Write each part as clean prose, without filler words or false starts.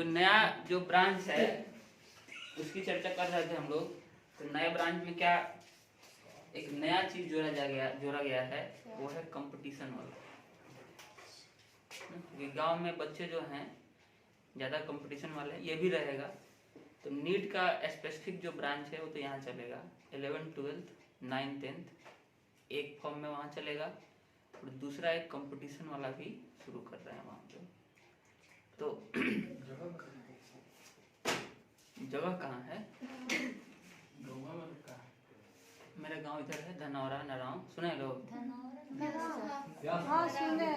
जो नया जो ब्रांच है उसकी चर्चा कर रहे थे हम लोग। तो नए ब्रांच में क्या एक नया चीज जोड़ा गया है, वो है कंपटीशन वाला। गांव में बच्चे जो हैं ज़्यादा कंपटीशन वाले, ये भी रहेगा। तो नीट का स्पेसिफिक जो ब्रांच है वो तो यहाँ चलेगा, 11th 12th 9th 10th एक फॉर्म में वहाँ चलेगा, और दूसरा एक कंपटीशन वाला भी शुरू कर रहे हैं वहाँ पे। तो जगह कहाँ है? मेरा गांव इधर है, धनौरा नराव, सुने लोग? हाँ सुने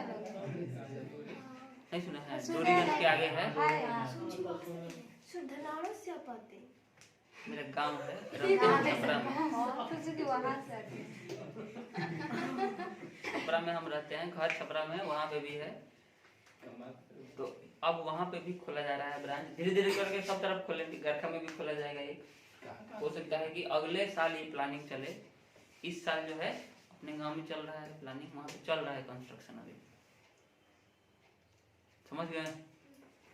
नहीं सुने हैं? डोरीगंज के आगे है। मेरा गांव है छपरा में हम रहते हैं, घर छपरा में, वहाँ पे भी है। तो अब वहाँ पे भी खोला जा रहा है ब्रांच, धीरे धीरे करके सब तरफ खोलेंगे। गरखा में भी खोला जाएगा एक, हो सकता है कि अगले साल ये प्लानिंग चले। इस साल जो है अपने गांव में चल रहा है प्लानिंग, वहाँ पे चल रहा है कंस्ट्रक्शन अभी, समझ गए?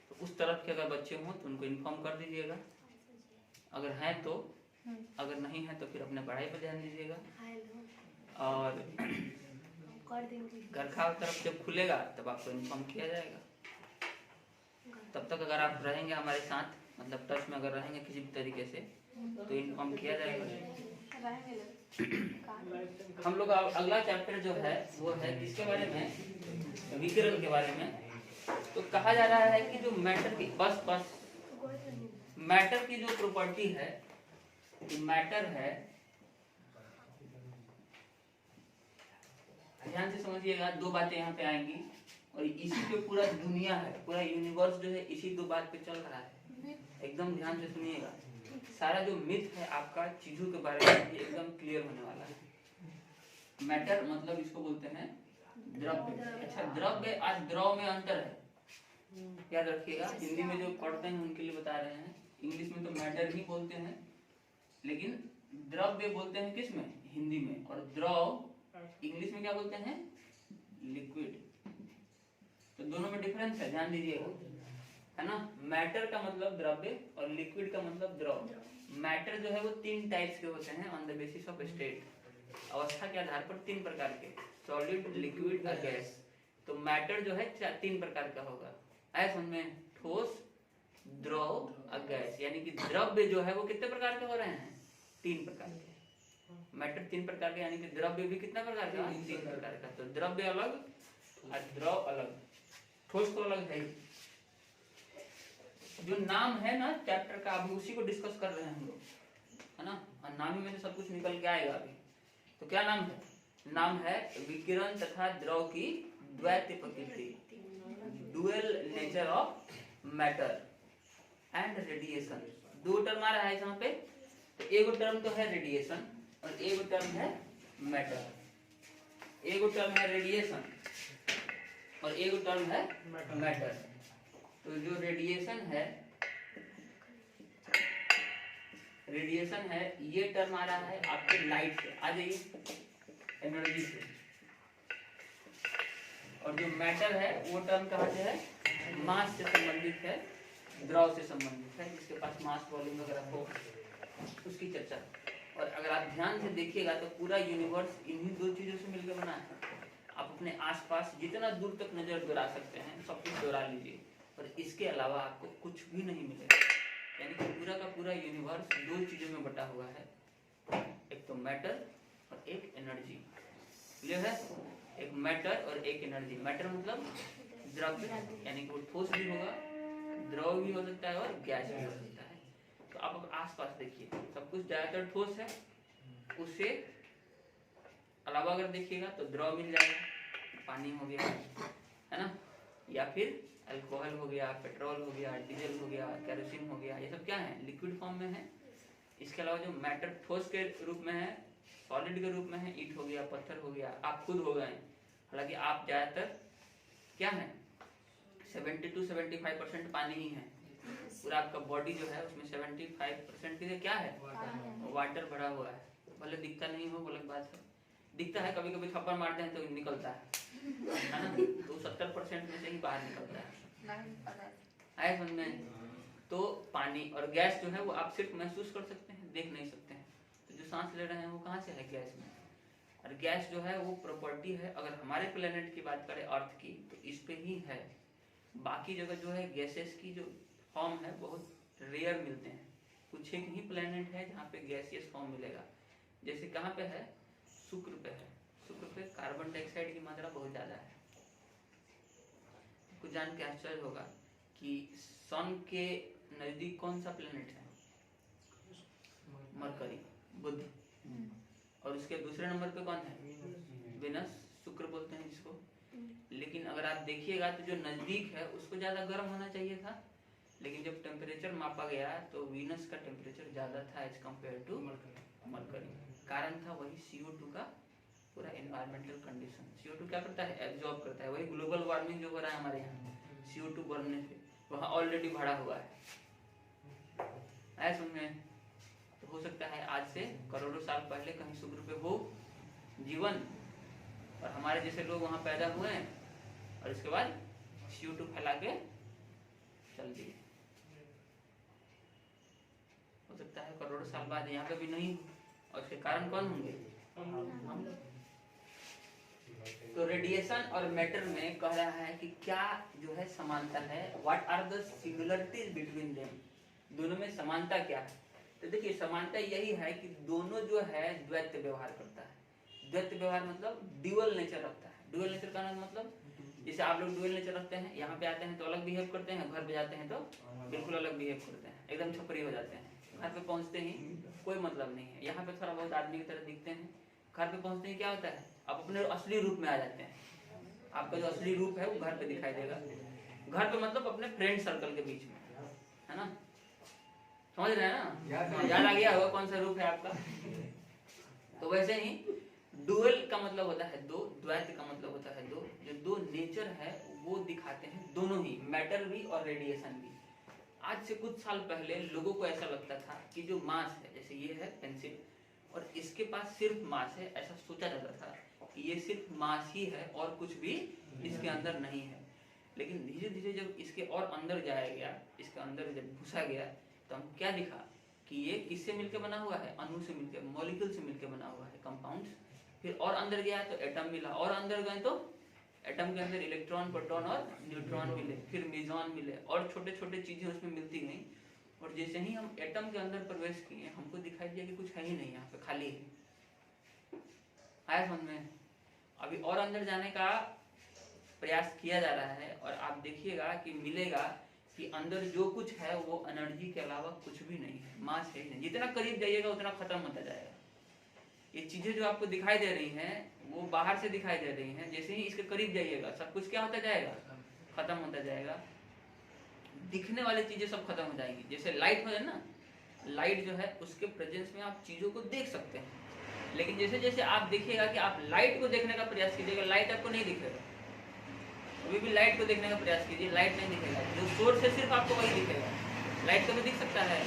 तो उस तरफ के अगर बच्चे हों तो उनको इन्फॉर्म कर दीजिएगा, अगर हैं तो, अगर नहीं है तो फिर अपने पढ़ाई पर ध्यान दीजिएगा। और गरखा तरफ जब खुलेगा तब आपको इन्फॉर्म किया जाएगा। तब तक अगर आप रहेंगे हमारे साथ, मतलब टच में अगर रहेंगे किसी भी तरीके से, तो इन्फॉर्म किया जाएगा। हम लोग अगला चैप्टर जो है वो है किसके बारे में? विकिरण के बारे में। तो कहा जा रहा है कि जो मैटर की मैटर की जो प्रॉपर्टी है, मैटर है, ध्यान से समझिएगा, दो बातें यहाँ पे आएंगी और इसी पे पूरा दुनिया है, पूरा यूनिवर्स जो है इसी दो बात पे चल रहा है। एकदम ध्यान से सुनिएगा, सारा जो मिथ है आपका चीजों के बारे में ये एकदम क्लियर होने वाला है। मैटर मतलब इसको बोलते हैं द्रव्य। अच्छा, द्रव्य आज द्रव में अंतर है, याद रखिएगा। हिंदी में जो पढ़ते हैं उनके लिए बता रहे हैं, इंग्लिश में तो मैटर ही बोलते हैं, लेकिन द्रव्य बोलते हैं किस में? हिंदी में। और द्रव इंग्लिश में क्या बोलते हैं? लिक्विड। तो दोनों में डिफरेंस है, ध्यान दीजिएगा, है ना। मैटर का मतलब द्रव्य और लिक्विड का मतलब द्रव। मैटर जो है वो तीन टाइप्स के होते हैं on the basis of state, अवस्था के आधार पर तीन प्रकार के, सॉलिड, लिक्विड और गैस। तो मैटर जो है तीन प्रकार का होगा, ऐसा उनमें ठोस, द्रव और गैस। यानी कि द्रव्य जो है वो कितने प्रकार के हो रहे हैं? तीन प्रकार के। मैटर तीन प्रकार के, यानी कि द्रव्य भी कितना प्रकार का? तीन प्रकार का। तो द्रव्य अलग और द्रव अलग, ठोस तो अलग है। जो नाम है ना चैप्टर का, अभी उसी को डिस्कस कर रहे हैं हम लोग, है ना। और नाम ही में से सब कुछ निकल के आएगा अभी। तो क्या नाम है? नाम है विकिरण तथा द्रव की द्वैत प्रकृति, dual nature of matter and radiation. दो टर्म आ रहा है यहाँ पे। तो एक टर्म तो है रेडिएशन और एक टर्म है मैटर। एक टर्म है रेडिएशन और एक टर्म है मैटर। तो जो रेडिएशन है ये टर्म आ रहा है आपके लाइट से, आ जाइए, एनर्जी से। और जो मैटर है वो टर्म कहाँ से है? मास से संबंधित है, द्रव से संबंधित है, जिसके पास मास वॉल्यूम वगैरह हो उसकी चर्चा। और अगर आप ध्यान से देखिएगा तो पूरा यूनिवर्स इन्हीं दो चीजों से मिलकर बना है। आप अपने आसपास जितना दूर तक नजर दौड़ा सकते हैं सब कुछ दौड़ा लीजिए, और इसके अलावा आपको कुछ भी नहीं मिलेगा। यानी कि पूरा का पूरा यूनिवर्स दो चीजों में बटा हुआ है, एक तो मैटर और एक एनर्जी। क्लियर है? एक मैटर और एक एनर्जी। मैटर मतलब द्रव्य, यानी कि वो ठोस भी होगा, द्रव भी हो सकता है और गैस भी हो सकता है। तो आप आसपास देखिए सब कुछ ज्यादातर ठोस है, उससे अलावा अगर देखिएगा तो द्रव मिल जाएगा, पानी हो गया, है ना, या फिर अल्कोहल हो गया, पेट्रोल हो गया, डीजल हो गया, केरोसिन हो गया, ये सब क्या है? लिक्विड फॉर्म में है। इसके अलावा जो मैटर ठोस के रूप में है, सॉलिड के रूप में है, ईंट हो गया, पत्थर हो गया, आप खुद हो गए। हालांकि आप ज्यादातर क्या है, 70 to 75% पानी ही है। पूरा आपका बॉडी जो है उसमें 75% क्या है? वाटर भरा हुआ है। भले दिखता नहीं हो, अलग बात है, दिखता है, कभी कभी थप्पड़ मारते हैं तो निकलता है ना। तो 70% में से ही बाहर निकलता है आए समझ में? तो पानी और गैस जो है वो आप सिर्फ महसूस कर सकते हैं, देख नहीं सकते हैं। तो जो सांस ले रहे हैं वो कहाँ से है? गैस में। और गैस जो है वो प्रॉपर्टी है, अगर हमारे प्लेनेट की बात करें अर्थ की, तो इस पे ही है। बाकी जगह जो है गैसेस की जो फॉर्म है बहुत रेयर मिलते हैं। कुछ एक ही प्लेनेट है जहाँ पे गैसियस फॉर्म मिलेगा। जैसे कहाँ पे है? शुक्र पे है। शुक्र पे कार्बन डाइऑक्साइड की मात्रा बहुत ज़्यादा है। कुछ जान के आश्चर्य होगा कि सन के नजदीक कौन सा प्लेनेट है? मरकरी, बुध। और उसके दूसरे नंबर पे कौन है? वेनस, शुक्र बोलते हैं जिसको। लेकिन अगर आप देखिएगा तो जो नजदीक है उसको ज्यादा गर्म होना चाहिए था, लेकिन जब टेम्परेचर मापा गया तो वीनस का टेम्परेचर ज्यादा था एज कम्पेयर टू मरकरी। कारण था वही CO2 का पूरा एनवायरमेंटल कंडीशन। CO2 क्या करता है? एब्जॉर्ब करता है। वही ग्लोबल वार्मिंग जो हो रहा है हमारे यहाँ CO2 बढ़ने से, वहाँ ऑलरेडी बढ़ा हुआ है। समझ में? तो हो सकता है आज से करोड़ों साल पहले कहीं शुक्र पे हो जीवन, और हमारे जैसे लोग वहाँ पैदा हुए हैं, और इसके बाद CO2 फैला के चल दिए। हो सकता है करोड़ों साल बाद यहाँ पे भी नहीं, और इसके कारण कौन होंगे? हम। तो रेडिएशन और मैटर में कह रहा है कि क्या जो है समानता है, what are the similarities between them, दोनों में समानता क्या है? तो देखिए समानता यही है कि दोनों जो है द्वैत व्यवहार करता है। द्वैत व्यवहार मतलब ड्यूअल नेचर रखता है। ड्यूअल नेचर का मतलब जैसे आप लोग ड्यूअल नेचर रखते हैं, यहाँ पे आते हैं तो अलग बिहेव करते हैं, घर पे जाते हैं तो बिल्कुल अलग बिहेव करते हैं, एकदम छपरी हो जाते हैं। घर पे पहुँचते ही कोई मतलब नहीं है, यहाँ पे थोड़ा बहुत आदमी की तरह दिखते हैं, घर पे पहुँचते ही क्या होता है? आप अपने असली रूप में आ जाते हैं। आपका जो असली रूप है वो घर पे दिखाई देगा। घर पे मतलब अपने फ्रेंड सर्कल के बीच में, है ना? समझ रहे हैं ना? याद आ गया होगा कौन सा रूप है आपका। तो वैसे ही डुअल का मतलब होता है दो, द्वैत का मतलब होता है दो। जो दो नेचर है वो दिखाते हैं दोनों ही, मैटर भी और रेडिएशन भी। आज से कुछ साल पहले लोगों को ऐसा लगता था कि जो मास है, जैसे ये है पेंसिल और इसके पास सिर्फ मास है, ऐसा सोचा जाता था कि ये सिर्फ मास ही है और कुछ भी इसके अंदर नहीं है। लेकिन धीरे धीरे जब इसके और अंदर जाया गया, इसके अंदर जब घुसा गया, तो हम क्या दिखा कि ये किससे मिलकर बना हुआ है? अणु से मिलकर, मॉलिक्यूल से मिलकर बना हुआ है, कंपाउंड्स। फिर और अंदर गया तो एटम मिला, और अंदर गए तो एटम के अंदर इलेक्ट्रॉन, प्रोटॉन और न्यूट्रॉन मिले, फिर मेजॉन मिले, और छोटे छोटे चीजें उसमें मिलती गई। और जैसे ही हम एटम के अंदर प्रवेश किए, हमको दिखाई दिया कि कुछ है ही नहीं, यहाँ पे खाली है। आया समझ में? अभी और अंदर जाने का प्रयास किया जा रहा है, और आप देखिएगा कि मिलेगा कि अंदर जो कुछ है वो एनर्जी के अलावा कुछ भी नहीं है, मास है ही नहीं। जितना करीब जाइएगा उतना खत्म होता जाएगा। ये चीजें जो आपको दिखाई दे रही हैं वो बाहर से दिखाई दे रही हैं, जैसे ही इसके करीब जाइएगा सब कुछ क्या होता जाएगा? खत्म होता जाएगा। दिखने वाली चीजें सब खत्म हो जाएंगी। जैसे लाइट हो जाए ना, लाइट जो है उसके प्रेजेंस में आप चीजों को देख सकते हैं, लेकिन जैसे जैसे आप देखिएगा कि आप लाइट को देखने का प्रयास कीजिएगा, लाइट आपको नहीं दिखेगा। अभी भी लाइट को देखने का प्रयास कीजिए, लाइट नहीं दिखेगा। जो सोर्स है सिर्फ आपको वही दिखेगा। लाइट कभी दिख सकता है?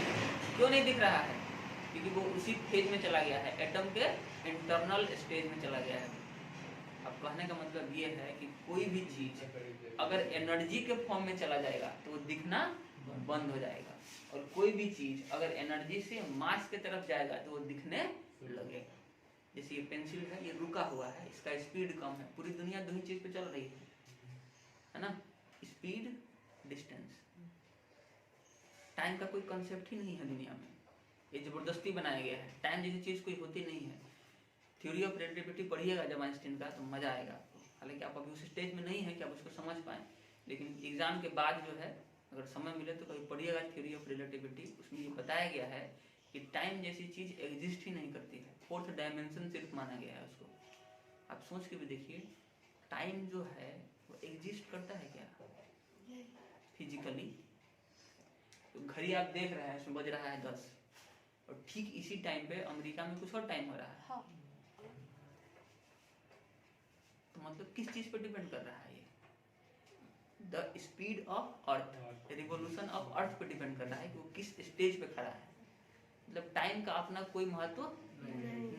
क्यों नहीं दिख रहा है? क्योंकि वो उसी फेज में चला गया है, एटम के इंटरनल स्टेज में चला गया है। अब कहने का मतलब ये है कि कोई भी चीज अगर एनर्जी के फॉर्म में चला जाएगा तो वो दिखना बंद हो जाएगा, और कोई भी चीज अगर एनर्जी से मास के तरफ जाएगा तो वो दिखने लगेगा। जैसे ये पेंसिल है, ये रुका हुआ है, इसका स्पीड कम है। पूरी दुनिया दो ही चीज पे चल रही है ना? Speed, distance. टाइम का कोई कंसेप्ट ही नहीं है दुनिया में, ये जबरदस्ती बनाया गया है। टाइम जैसी चीज कोई होती नहीं है। थ्योरी ऑफ रिलेटिविटी पढ़िएगा जब आइंस्टीन का, तो मजा आएगा आपको। हालांकि आप अभी उस स्टेज में नहीं है कि आप उसको समझ पाएं, लेकिन एग्जाम के बाद जो है अगर समय मिले तो कभी पढ़िएगा थ्योरी ऑफ रिलेटिविटी। उसमें ये बताया गया है कि टाइम जैसी चीज एग्जिस्ट ही नहीं करती है, फोर्थ डायमेंशन सिर्फ माना गया है उसको। आप सोच के भी देखिए, टाइम जो है वो एग्जिस्ट करता है क्या फिजिकली? तो घड़ी आप देख रहे हैं, उसमें बज रहा है 10, और ठीक इसी टाइम पे अमेरिका में कुछ और टाइम हो रहा है। हाँ। तो मतलब किस चीज पे डिपेंड कर रहा है ये? The speed of earth, revolution of earth पे डिपेंड कर रहा है कि वो किस स्टेज पे खड़ा है। मतलब टाइम का अपना कोई महत्व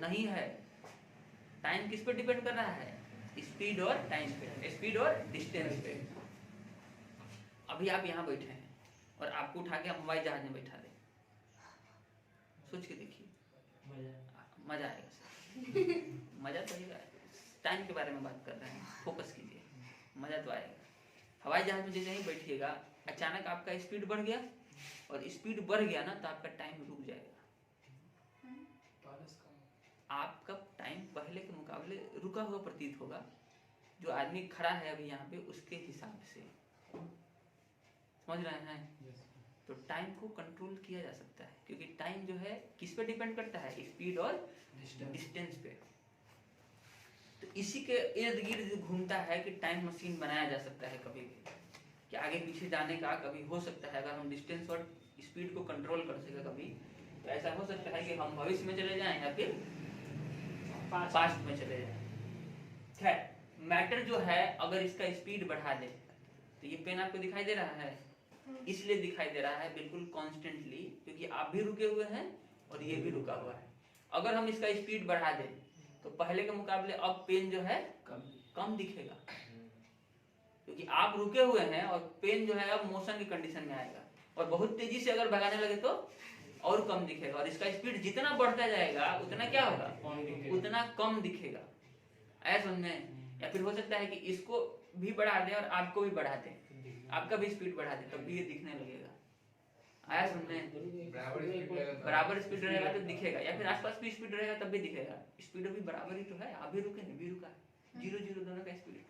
नहीं है। टाइम किस पे डिपेंड कर रहा है? स्पीड और टाइम पे, स्पीड और डिस्टेंस पे। अभी आप यहाँ बैठे हैं, और आपको उठा के हम हवाई जहाज में बैठा दें, सोच के देखिए, मजा आएगा सर। मजा तो आएगा। टाइम के बारे में बात कर रहे हैं, फोकस कीजिए, मजा तो आएगा। हवाई जहाज में जैसे ही बैठिएगा, अचानक आपका स्पीड बढ़ गया, और स्पीड बढ़ गया ना तो आपका टाइम रुक जाएगा। आपका टाइम पहले के मुकाबले रुका हुआ प्रतीत होगा। जो आदमी खड़ा है अभी यहाँ पे, उसके हिसाब से, समझ रहे हैं? तो टाइम को कंट्रोल किया जा सकता है, क्योंकि टाइम जो है किस पे डिपेंड करता है? स्पीड और डिस्टेंस पे। तो इसी के इर्द गिर्द घूमता है कि टाइम मशीन बनाया जा सकता है कभी भी, कि आगे पीछे जाने का कभी हो सकता है। अगर हम डिस्टेंस और स्पीड को कंट्रोल कर सके कभी, तो ऐसा हो सकता है कि हम भविष्य में चले जाएं या फिर पास्ट में चले जाएं। खैर, मैटर जो है अगर इसका स्पीड बढ़ा दे, तो ये पेन आपको दिखाई दे रहा है, इसलिए दिखाई दे रहा है बिल्कुल कॉन्स्टेंटली, क्योंकि आप भी रुके हुए हैं और ये भी रुका हुआ है। अगर हम इसका स्पीड बढ़ा दें तो पहले के मुकाबले अब पेन जो है कम दिखेगा, क्योंकि आप रुके हुए हैं और पेन जो है अब मोशन की कंडीशन में आएगा। और बहुत तेजी से अगर भगाने लगे तो और कम दिखेगा, और इसका स्पीड जितना बढ़ता जाएगा उतना क्या होगा? उतना कम दिखेगा। ऐसा समझ में? या फिर हो सकता है कि इसको भी बढ़ा दें और आपको भी बढ़ा दें, आपका भी स्पीड बढ़ा दें, तब भी ये दिखने लगेगा। आया समझ में? बराबर स्पीड रहेगा तो दिखेगा, या फिर आसपास भी स्पीड रहेगा तब भी दिखेगा। स्पीड भी बराबर ही तो है, आप भी रुके नहीं भी रुका, 0-0 दोनों का स्पीड।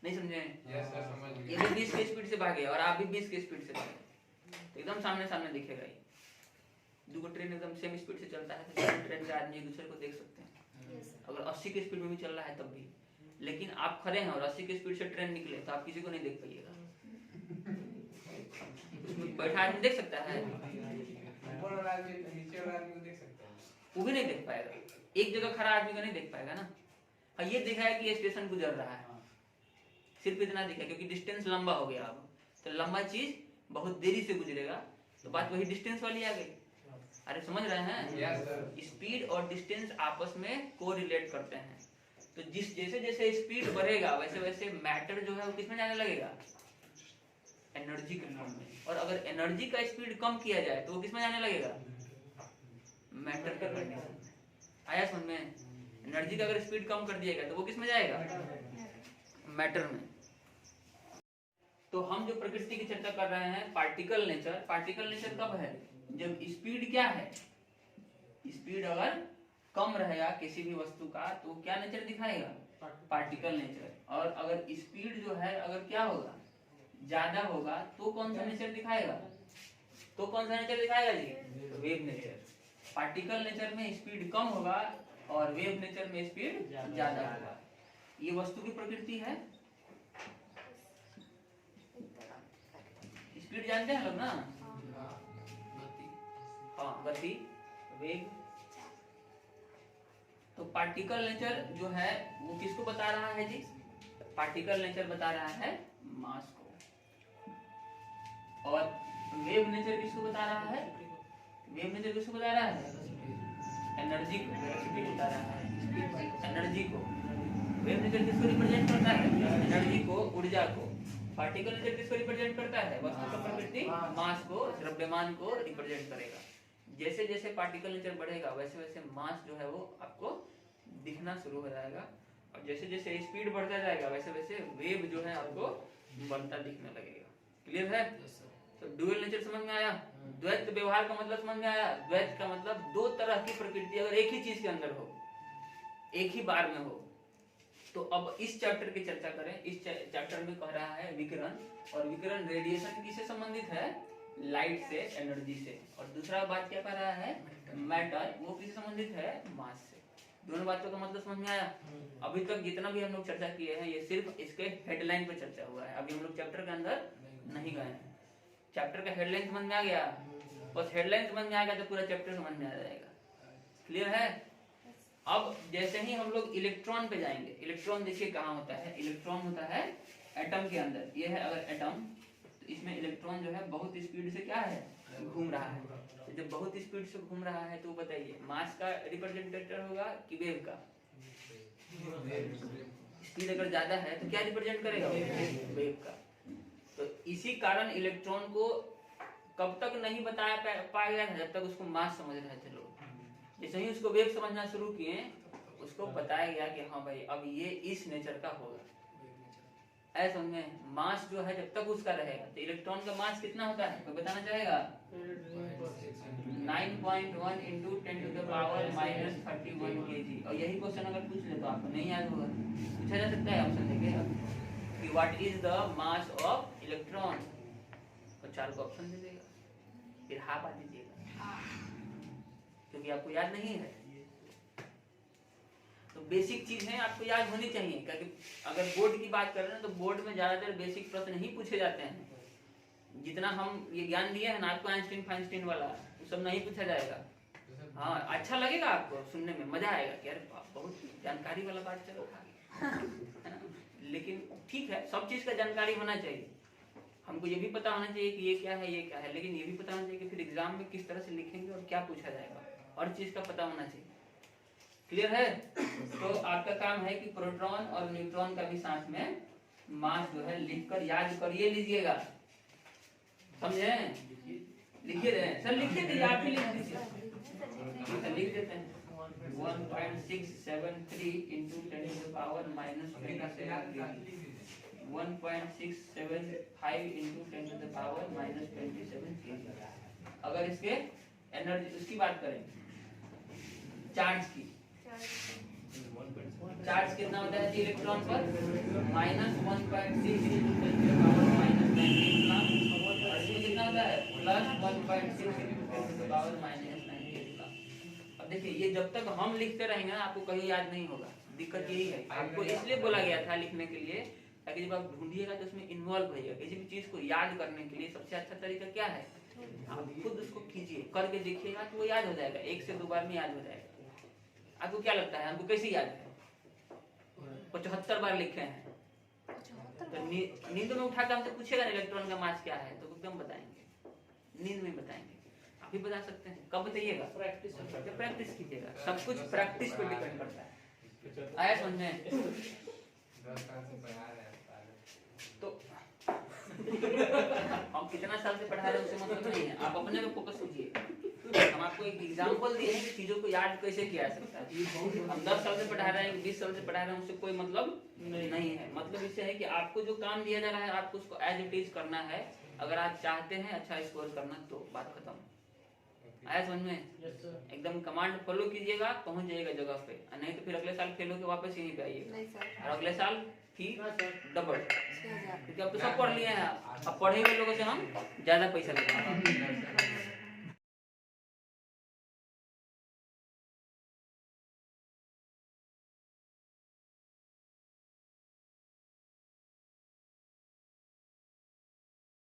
नहीं समझे? ये भी 20 के स्पीड से भागे और आप भी 20 के स्पीड से भागे, तो एकदम सामने सामने दिखेगा। ये दो ट्रेन एकदम सेम स्पीड से चलता है तो ट्रेन के आदमी एक दूसरे को देख सकते हैं। अगर 80 के स्पीड में भी चल रहा है तब भी, लेकिन आप खड़े हैं और 80 के स्पीड से ट्रेन निकले तो आप किसी को नहीं देख पाइएगा। उसमें बैठा आदमी देख सकता है, वो भी नहीं देख पाएगा। एक जगह खड़ा आदमी को नहीं देख पाएगा ना। हाँ, ये देखा है कि ये स्टेशन गुजर रहा है, सिर्फ इतना दिखा, क्योंकि डिस्टेंस लंबा हो गया। अब तो लंबा चीज बहुत देरी से गुजरेगा, तो बात वही डिस्टेंस वाली आ गई। अरे समझ रहे हैं? स्पीड और डिस्टेंस आपस में कोरिलेट करते हैं। तो जैसे जैसे स्पीड बढ़ेगा वैसे वैसे मैटर जो है वो किसमें जाने लगेगा? एनर्जी के फॉर्म में। और अगर एनर्जी का स्पीड कम किया जाए तो वो किसमें जाने लगेगा? मैटर के कंडीशन में। आया समझ में? एनर्जी का अगर स्पीड कम कर दिएगा तो वो किसमें जाएगा? मैटर में। तो हम जो प्रकृति की चर्चा कर रहे हैं, पार्टिकल नेचर। पार्टिकल नेचर कब है? जब स्पीड क्या है? स्पीड अगर कम रहेगा किसी भी वस्तु का तो क्या नेचर दिखाएगा? Particle nature. और अगर स्पीड जो है अगर क्या होगा? ज्यादा होगा तो कौन सा नेचर दिखाएगा? तो कौन सा नेचर दिखाएगा जी? तो वेव नेचर। पार्टिकल नेचर में स्पीड कम होगा और वेव नेचर में स्पीड ज्यादा होगा। ये वस्तु की प्रकृति है। स्पीड जानते हैं लोग ना? हाँ, गति, वेग। तो पार्टिकल नेचर जो है वो किसको बता रहा है जी? पार्टिकल नेचर बता रहा है मास को। और वेव नेचर किसको बता रहा है? वेव नेचर किसको बता रहा है? एनर्जी को बता रहा है, एनर्जी को। वेव नेचर किसको रिप्रेजेंट करता है? एनर्जी को, ऊर्जा को। पार्टिकल नेचर किसको रिप्रेजेंट करता है? वस्तु का प्रकृति मास को, द्रव्यमान को रिप्रेजेंट करेगा। जैसे जैसे पार्टिकल नेचर बढ़ेगा वैसे वैसे मास जो है वो आपको दिखना शुरू हो जाएगा, और जैसे जैसे स्पीड बढ़ता जाएगा वैसे वैसे वेव जो है आपको बढ़ता दिखने लगेगा। क्लियर है? तो डुअल नेचर समझ में आया? द्वैत व्यवहार का मतलब समझ में आया? द्वैत का मतलब दो तरह की प्रकृति अगर एक ही चीज के अंदर हो, एक ही बार में हो। तो अब इस चैप्टर की चर्चा करें। इस चैप्टर में कह रहा है विकिरण, और विकिरण रेडिएशन किससे संबंधित है? लाइट से, एनर्जी से। और दूसरा बात क्या कर रहा है? मैटर, वो किससे संबंधित है? मास से। दोनों बातों का मतलब समझ में आया? अभी तक जितना भी हम लोग चर्चा किए हैं ये सिर्फ इसके हेडलाइन पे चर्चा हुआ है, अभी हम लोग चैप्टर के अंदर नहीं गए हैं। चैप्टर का हेडलाइन समझ में आ गया? बस हेडलाइन समझ में आ गया तो पूरा चैप्टर समझ में आ जाएगा। क्लियर है? अब जैसे ही हम लोग इलेक्ट्रॉन पे जाएंगे, इलेक्ट्रॉन देखिए कहाँ होता है? इलेक्ट्रॉन होता है एटम के अंदर। ये है अगर एटम, तो इसमें इलेक्ट्रॉन जो है बहुत स्पीड से क्या है? घूम रहा है। तो जब बहुत स्पीड से घूम रहा है तो बताइए मास का रिप्रेजेंटेटर होगा कि वेव का? स्पीड अगर ज्यादा है तो क्या रिप्रेजेंट करेगा? वेव का। तो इसी कारण इलेक्ट्रॉन को कब तक नहीं पाएगा जब तक उसको मास समझ रहे थे लोग। जैसे ही उसको वेव समझना शुरू किए उसको बताया गया कि हाँ भाई अब ये इस नेचर का होगा। ऐसा समझें, मास जो है जब तक उसका रहेगा तो इलेक्ट्रॉन का मास कितना होता है कोई बताना चाहेगा? 9.1 into 10 to the power minus 31 kg। और यही क्वेश्चन अगर पूछ ले तो आपको नहीं याद होगा, पूछा जा सकता है ऑप्शन देखिए कि what is the mass of electron, तो 4 को ऑप्शन दे देगा, फिर हाँ बात दीजिएगा क्योंकि आपको याद नहीं है। तो बेसिक चीज है आपको याद होनी चाहिए, क्योंकि अगर बोर्ड की बात कर रहे हैं तो बोर्ड में ज्यादातर बेसिक प्रश्न ही पूछे जाते हैं। जितना हम ये ज्ञान दिए हैं ना आपको आइंस्टीन फाइंस्टीन वाला वो सब नहीं पूछा जाएगा। हाँ अच्छा लगेगा आपको सुनने में, मजा आएगा कि यार बहुत जानकारी वाला बात चल रहा है, लेकिन ठीक है सब चीज का जानकारी होना चाहिए। हमको ये भी पता होना चाहिए कि ये क्या है ये क्या है, लेकिन ये भी पता होना चाहिए कि फिर एग्जाम में किस तरह से लिखेंगे और क्या पूछा जाएगा, और चीज का पता होना चाहिए। क्लियर है? तो आपका काम है कि प्रोटॉन और न्यूट्रॉन का भी साथ में मास जो है लिखकर याद करिए लीजिएगा, समझे? लिखिए रहे सर, लिखिए दीजिए, आप ही लिख दीजिए, लिख देते हैं 1.673 into 10 to the power minus 27, 1.675 into 10 to the power minus 27। अगर इसके एनर्जी उसकी बात करें चार्ज की, चार्ज कितना होता है इलेक्ट्रॉन पर? -1.6 into 10 to the power minus 19 और इसमें कितना होता है? +1.6 into 10 to the power minus 19। अब देखिए ये जब तक हम लिखते रहेंगे ना आपको कहीं याद नहीं होगा, दिक्कत यही है। आपको इसलिए बोला गया था लिखने के लिए ताकि जब आप ढूंढिएगा तो उसमें इन्वॉल्व होइएगा। किसी भी चीज को याद करने के लिए सबसे अच्छा तरीका क्या है? आप खुद उसको कीजिए, करके देखिएगा तो वो याद हो जाएगा, 1 से 2 बार में याद हो जाएगा। आपको क्या लगता है हमको कैसे याद है? 75 बार लिखे हैं, तो नींद में उठाकर हमसे पूछेगा ना इलेक्ट्रॉन का मास क्या है तो एकदम बताएंगे, नींद में बताएंगे। आप भी बता सकते हैं, कब बताइएगा? प्रैक्टिस कीजिएगा, सब कुछ प्रैक्टिस पर डिपेंड करता है। आया समझ में? तो हम कितना साल से पढ़ा रहे हैं उससे मतलब नहीं है, आप अपने पे फोकस कीजिए। हम आपको एक एग्जांपल दिए हैं कि चीजों को याद कैसे किया जा सकता है। हम 10 साल से पढ़ा रहे हैं 20 साल से पढ़ा रहे हैं उससे कोई मतलब नहीं है। मतलब इससे है कि आपको जो काम दिया जा रहा है आपको उसको एज इट इज करना है। अगर आप चाहते हैं अच्छा स्कोर करना तो बात खत्म। आया समझ में? एकदम कमांड फॉलो कीजिएगा, पहुंच जाइएगा जगह पे, नहीं तो फिर अगले साल फेल होकर वापस यहीं पे आइएगा और अगले साल फी डबल, क्योंकि अब तो सब पढ़ लिए हैं। अब पढ़े हुए लोगों से हम ज्यादा पैसा लेंगे।